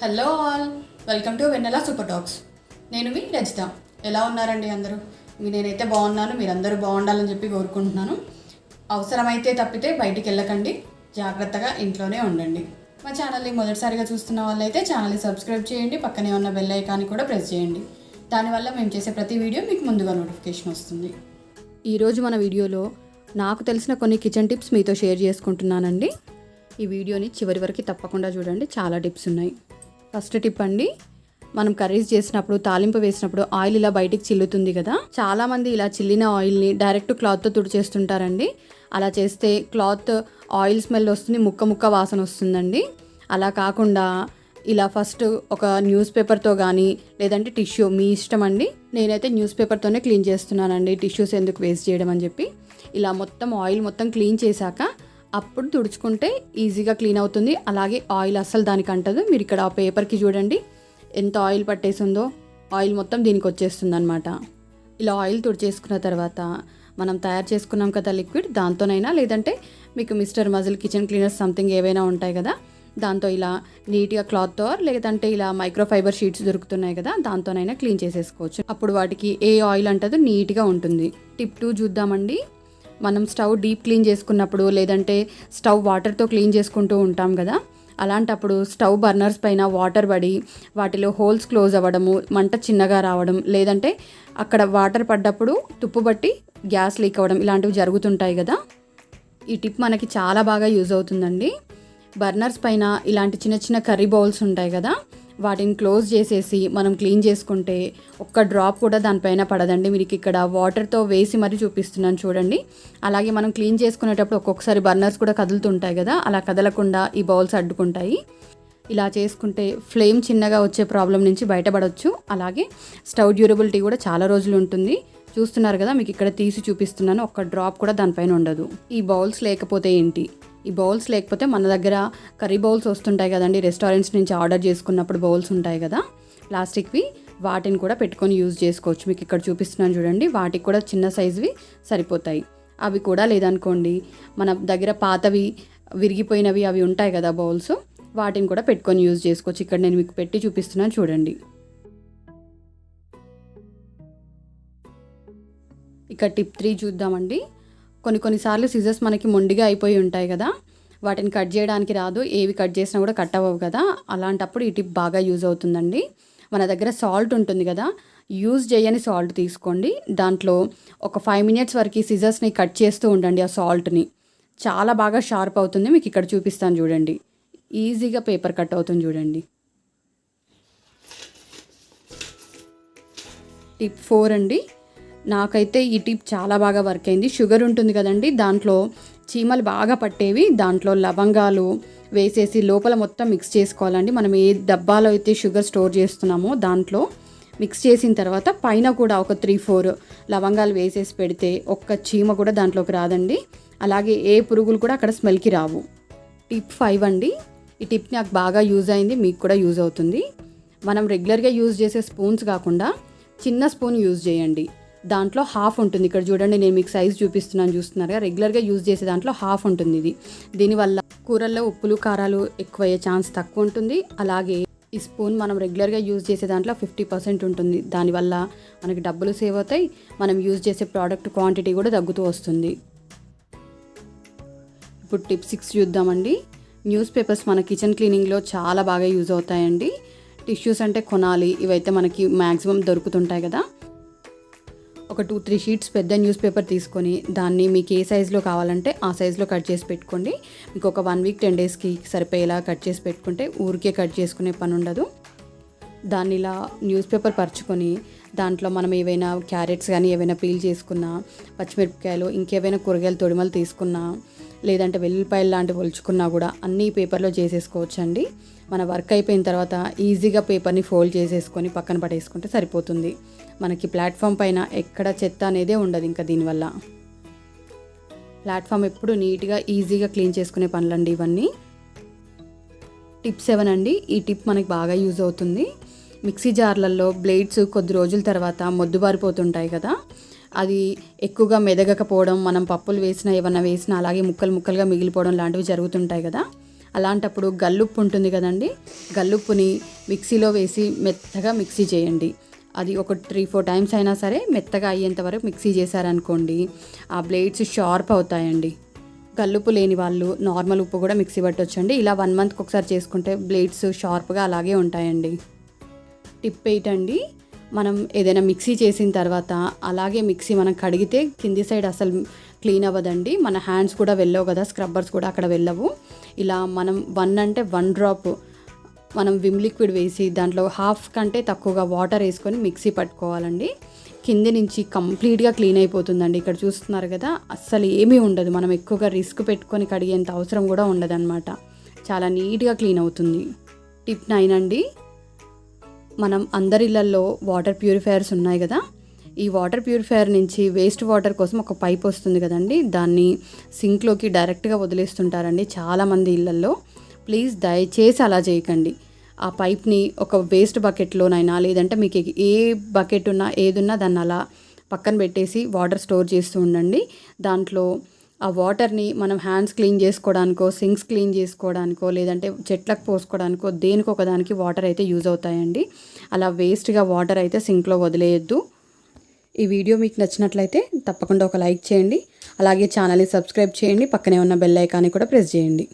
Hello all, welcome to Vennela super talks. నేను మీ రజిత. ఎలా ఉన్నారండి అందరూ? నేనైతే బాగున్నాను, మీరందరూ బాగుండాలని చెప్పి కోరుకుంటున్నాను. అవసరమైతే తప్పితే బయటికి వెళ్ళకండి, జాగ్రత్తగా ఇంట్లోనే ఉండండి. మా ఛానల్ని మొదటిసారిగా చూస్తున్న వాళ్ళైతే ఛానల్ని సబ్స్క్రైబ్ చేయండి, పక్కనే ఉన్న బెల్ ఐకాన్ని కూడా ప్రెస్ చేయండి. దానివల్ల మేము చేసే ప్రతి వీడియో మీకు ముందుగా నోటిఫికేషన్ వస్తుంది. ఈరోజు మన వీడియోలో నాకు తెలిసిన కొన్ని కిచెన్ టిప్స్ మీతో షేర్ చేసుకుంటున్నానండి. ఈ వీడియోని చివరి వరకు తప్పకుండా చూడండి, చాలా టిప్స్ ఉన్నాయి. ఫస్ట్ టిప్ అండి, మనం కర్రీస్ చేసినప్పుడు తాలింపు వేసినప్పుడు ఆయిల్ ఇలా బయటికి చిల్లుతుంది కదా, చాలామంది ఇలా చిల్లిన ఆయిల్ని డైరెక్ట్ క్లాత్తో తుడిచేస్తుంటారండి. అలా చేస్తే క్లాత్ ఆయిల్ స్మెల్ వస్తుంది, ముక్క ముక్క వాసన వస్తుందండి. అలా కాకుండా ఇలా ఫస్ట్ ఒక న్యూస్ పేపర్తో కానీ లేదంటే టిష్యూ, మీ ఇష్టం అండి. నేనైతే న్యూస్ పేపర్తోనే క్లీన్ చేస్తున్నానండి, టిష్యూస్ ఎందుకు వేస్ట్ చేయడం అని చెప్పి. ఇలా మొత్తం ఆయిల్ మొత్తం క్లీన్ చేశాక అప్పుడు తుడుచుకుంటే ఈజీగా క్లీన్ అవుతుంది. అలాగే ఆయిల్ అస్సలు దానికి అంటదు. మీరు ఇక్కడ ఆ పేపర్కి చూడండి ఎంత ఆయిల్ పట్టేసిందో, ఆయిల్ మొత్తం దీనికి వచ్చేస్తుంది అనమాట. ఇలా ఆయిల్ తుడిచేసుకున్న తర్వాత మనం తయారు చేసుకున్నాం కదా లిక్విడ్, దాంతోనైనా లేదంటే మీకు mister muscle kitchen cleaners something ఏవైనా ఉంటాయి కదా, దాంతో ఇలా నీట్గా క్లాత్తో లేదంటే ఇలా మైక్రోఫైబర్ షీట్స్ దొరుకుతున్నాయి కదా, దాంతోనైనా క్లీన్ చేసేసుకోవచ్చు. అప్పుడు వాటికి ఏ ఆయిల్ అంటదో నీట్గా ఉంటుంది. టిప్ 2 చూద్దామండి. మనం స్టవ్ డీప్ క్లీన్ చేసుకున్నప్పుడు లేదంటే స్టవ్ వాటర్తో క్లీన్ చేసుకుంటూ ఉంటాం కదా, అలాంటప్పుడు స్టవ్ బర్నర్స్ పైన వాటర్ పడి వాటిలో హోల్స్ క్లోజ్ అవ్వడము, మంట చిన్నగా రావడం, లేదంటే అక్కడ వాటర్ పడ్డప్పుడు తుప్పు బట్టి గ్యాస్ లీక్ అవ్వడం, ఇలాంటివి జరుగుతుంటాయి కదా. ఈ టిప్ మనకి చాలా బాగా యూజ్ అవుతుందండి. బర్నర్స్ పైన ఇలాంటి చిన్న చిన్న కర్రీ బౌల్స్ ఉంటాయి కదా, వాటిని క్లోజ్ చేసేసి మనం క్లీన్ చేసుకుంటే ఒక్క డ్రాప్ కూడా దానిపైన పడదండి. మీకు ఇక్కడ వాటర్తో వేసి మరీ చూపిస్తున్నాను చూడండి. అలాగే మనం క్లీన్ చేసుకునేటప్పుడు ఒక్కొక్కసారి బర్నర్స్ కూడా కదులుతుంటాయి కదా, అలా కదలకుండా ఈ బౌల్స్ అడ్డుకుంటాయి. ఇలా చేసుకుంటే ఫ్లేమ్ చిన్నగా వచ్చే ప్రాబ్లం నుంచి బయటపడవచ్చు. అలాగే స్టవ్ డ్యూరబిలిటీ కూడా చాలా రోజులు ఉంటుంది. చూస్తున్నారు కదా, మీకు ఇక్కడ తీసి చూపిస్తున్నాను, ఒక్క డ్రాప్ కూడా దానిపైన ఉండదు. ఈ బౌల్స్ లేకపోతే ఏంటి, ఈ బౌల్స్ లేకపోతే మన దగ్గర కర్రీ బౌల్స్ వస్తుంటాయి కదండి, రెస్టారెంట్స్ నుంచి ఆర్డర్ చేసుకున్నప్పుడు బౌల్స్ ఉంటాయి కదా ప్లాస్టిక్వి, వాటిని కూడా పెట్టుకొని యూజ్ చేసుకోవచ్చు. మీకు ఇక్కడ చూపిస్తున్నాను చూడండి, వాటికి కూడా చిన్న సైజువి సరిపోతాయి. అవి కూడా లేదనుకోండి, మన దగ్గర పాతవి విరిగిపోయినవి అవి ఉంటాయి కదా బౌల్స్, వాటిని కూడా పెట్టుకొని యూజ్ చేసుకోవచ్చు. ఇక్కడ నేను మీకు పెట్టి చూపిస్తున్నాను చూడండి. ఇక టిప్ 3 చూద్దామండి. కొన్నిసార్లు సిజర్స్ మనకి మొండిగా అయిపోయి ఉంటాయి కదా, వాటిని కట్ చేయడానికి రాదు, ఏవి కట్ చేసినా కూడా కట్ అవ్వవు కదా, అలాంటప్పుడు ఈ టిప్ బాగా యూజ్ అవుతుందండి. మన దగ్గర సాల్ట్ ఉంటుంది కదా, యూజ్ చేయని సాల్ట్ తీసుకోండి. దాంట్లో ఒక 5 minutes వరకు సిజర్స్ని కట్ చేస్తూ ఉండండి. ఆ సాల్ట్ని చాలా బాగా షార్ప్ అవుతుంది. మీకు ఇక్కడ చూపిస్తాను చూడండి, ఈజీగా పేపర్ కట్ అవుతుంది చూడండి. టిప్ 4 అండి, నాకైతే ఈ టిప్ చాలా బాగా వర్క్ అయింది. షుగర్ ఉంటుంది కదండి, దాంట్లో చీమలు బాగా పట్టేవి, దాంట్లో లవంగాలు వేసేసి లోపల మొత్తం మిక్స్ చేసుకోవాలండి. మనం ఏ డబ్బాలో అయితే షుగర్ స్టోర్ చేస్తున్నామో దాంట్లో మిక్స్ చేసిన తర్వాత పైన కూడా ఒక 3-4 లవంగాలు వేసేసి పెడితే ఒక్క చీమ కూడా దాంట్లోకి రాదండి. అలాగే ఏ పురుగులు కూడా అక్కడ స్మెల్కి రావు. టిప్ 5 అండి, ఈ టిప్ నాకు బాగా యూజ్ అయింది, మీకు కూడా యూజ్ అవుతుంది. మనం రెగ్యులర్గా యూజ్ చేసే స్పూన్స్ కాకుండా చిన్న స్పూన్ యూజ్ చేయండి. దాంట్లో హాఫ్ ఉంటుంది. ఇక్కడ చూడండి, నేను మీకు సైజ్ చూపిస్తున్నాను, చూస్తున్నారుగా, రెగ్యులర్గా యూజ్ చేసే దాంట్లో హాఫ్ ఉంటుంది ఇది. దీనివల్ల కూరల్లో ఉప్పులు కారాలు ఎక్కువ అయ్యే ఛాన్స్ తక్కువ ఉంటుంది. అలాగే ఈ స్పూన్ మనం రెగ్యులర్గా యూజ్ చేసే దాంట్లో 50% ఉంటుంది. దానివల్ల మనకి డబ్బులు సేవ్ అవుతాయి, మనం యూజ్ చేసే ప్రోడక్ట్ క్వాంటిటీ కూడా తగ్గుతూ వస్తుంది. ఇప్పుడు టిప్ 6 చూద్దామండి. న్యూస్ పేపర్స్ మన కిచెన్ క్లీనింగ్లో చాలా బాగా యూజ్ అవుతాయండి. టిష్యూస్ అంటే కొనాలి, ఇవైతే మనకి మ్యాక్సిమం దొరుకుతుంటాయి కదా. ఒక 2-3 షీట్స్ పెద్ద న్యూస్ పేపర్ తీసుకొని దాన్ని మీకు ఏ సైజులో కావాలంటే ఆ సైజులో కట్ చేసి పెట్టుకోండి. మీకు ఒక 1 week 10 daysకి సరిపోయేలా కట్ చేసి పెట్టుకుంటే ఊరికే కట్ చేసుకునే పని ఉండదు. దాన్ని ఇలా న్యూస్ పేపర్ పరుచుకొని దాంట్లో మనం ఏవైనా క్యారెట్స్ కానీ ఏవైనా పీల్ చేసుకున్నా, పచ్చిమిరపకాయలు, ఇంకేవైనా కూరగాయలు తొడిమలు తీసుకున్నా, లేదంటే వెల్లుల్లిపాయలు లాంటివి ఒలుచుకున్నా కూడా అన్నీ పేపర్లో చేసేసుకోవచ్చండి. మన వర్క్ అయిపోయిన తర్వాత ఈజీగా పేపర్ని ఫోల్డ్ చేసేసుకొని పక్కన పడేసుకుంటే సరిపోతుంది. మనకి ప్లాట్ఫామ్ పైన ఎక్కడ చెత్త అనేదే ఉండదు. ఇంకా దీనివల్ల ప్లాట్ఫామ్ ఎప్పుడు నీట్గా ఈజీగా క్లీన్ చేసుకునే పనులండి ఇవన్నీ. టిప్ 7 అండి, ఈ టిప్ మనకి బాగా యూజ్ అవుతుంది. మిక్సీ జార్లలో బ్లేడ్స్ కొద్ది రోజుల తర్వాత మొద్దుబారిపోతుంటాయి కదా, అది ఎక్కువగా మెదగకపోవడం, మనం పప్పులు వేసినా ఏమన్నా వేసినా అలాగే ముక్కలు ముక్కలుగా మిగిలిపోవడం లాంటివి జరుగుతుంటాయి కదా. అలాంటప్పుడు గల్లుప్పు ఉంటుంది కదండి, గల్లుప్పుని మిక్సీలో వేసి మెత్తగా మిక్సీ చేయండి. అది ఒక 3-4 టైమ్స్ అయినా సరే మెత్తగా అయ్యేంత వరకు మిక్సీ చేశారనుకోండి, ఆ బ్లేడ్స్ షార్ప్ అవుతాయండి. కల్లుప్పు లేని వాళ్ళు నార్మల్ ఉప్పు కూడా మిక్సీ పట్టొచ్చండి. ఇలా 1 మంత్కి ఒకసారి చేసుకుంటే బ్లేడ్స్ షార్ప్గా అలాగే ఉంటాయండి. టిప్ 8 అండి, మనం ఏదైనా మిక్సీ చేసిన తర్వాత అలాగే మిక్సీ మనం కడిగితే కింది సైడ్ అసలు క్లీన్ అవ్వదండి. మన హ్యాండ్స్ కూడా వెళ్ళవు కదా, స్క్రబ్బర్స్ కూడా అక్కడ వెళ్ళవు. ఇలా మనం 1 డ్రాప్ మనం విమ్ లిక్విడ్ వేసి దాంట్లో హాఫ్ కంటే తక్కువగా వాటర్ వేసుకొని మిక్సీ పట్టుకోవాలండి. కింది నుంచి కంప్లీట్గా క్లీన్ అయిపోతుందండి. ఇక్కడ చూస్తున్నారు కదా, అస్సలు ఏమీ ఉండదు. మనం ఎక్కువగా రిస్క్ పెట్టుకొని కడిగేంత అవసరం కూడా ఉండదన్నమాట. చాలా నీట్గా క్లీన్ అవుతుంది. టిప్ 9 అండి, మనం అందరి ఇళ్ళల్లో వాటర్ ప్యూరిఫైయర్స్ ఉన్నాయి కదా, ఈ వాటర్ ప్యూరిఫైయర్ నుంచి వేస్ట్ వాటర్ కోసం ఒక పైప్ వస్తుంది కదండి, దాన్ని సింక్లోకి డైరెక్ట్గా వదిలేస్తుంటారండి చాలామంది ఇళ్ళల్లో. ప్లీజ్ దయచేసి అలా చేయకండి. ఆ పైప్ని ఒక వేస్ట్ బకెట్లోనైనా లేదంటే మీకు ఏ బకెట్ ఉన్నా ఏదున్నా దాన్ని అలా పక్కన పెట్టేసి వాటర్ స్టోర్ చేస్తూ ఉండండి. దాంట్లో ఆ వాటర్ని మనం హ్యాండ్స్ క్లీన్ చేసుకోవడానికో, సింక్స్ క్లీన్ చేసుకోవడానికో, లేదంటే చెట్లకు పోసుకోవడానికో దేనికో ఒకదానికి వాటర్ అయితే యూజ్ అవుతాయండి. అలా వేస్ట్గా వాటర్ అయితే సింక్లో వదిలేయద్దు. ఈ వీడియో మీకు నచ్చినట్లయితే తప్పకుండా ఒక లైక్ చేయండి. అలాగే ఛానల్ని సబ్స్క్రైబ్ చేయండి. పక్కనే ఉన్న బెల్ ఐకాన్ని కూడా ప్రెస్ చేయండి.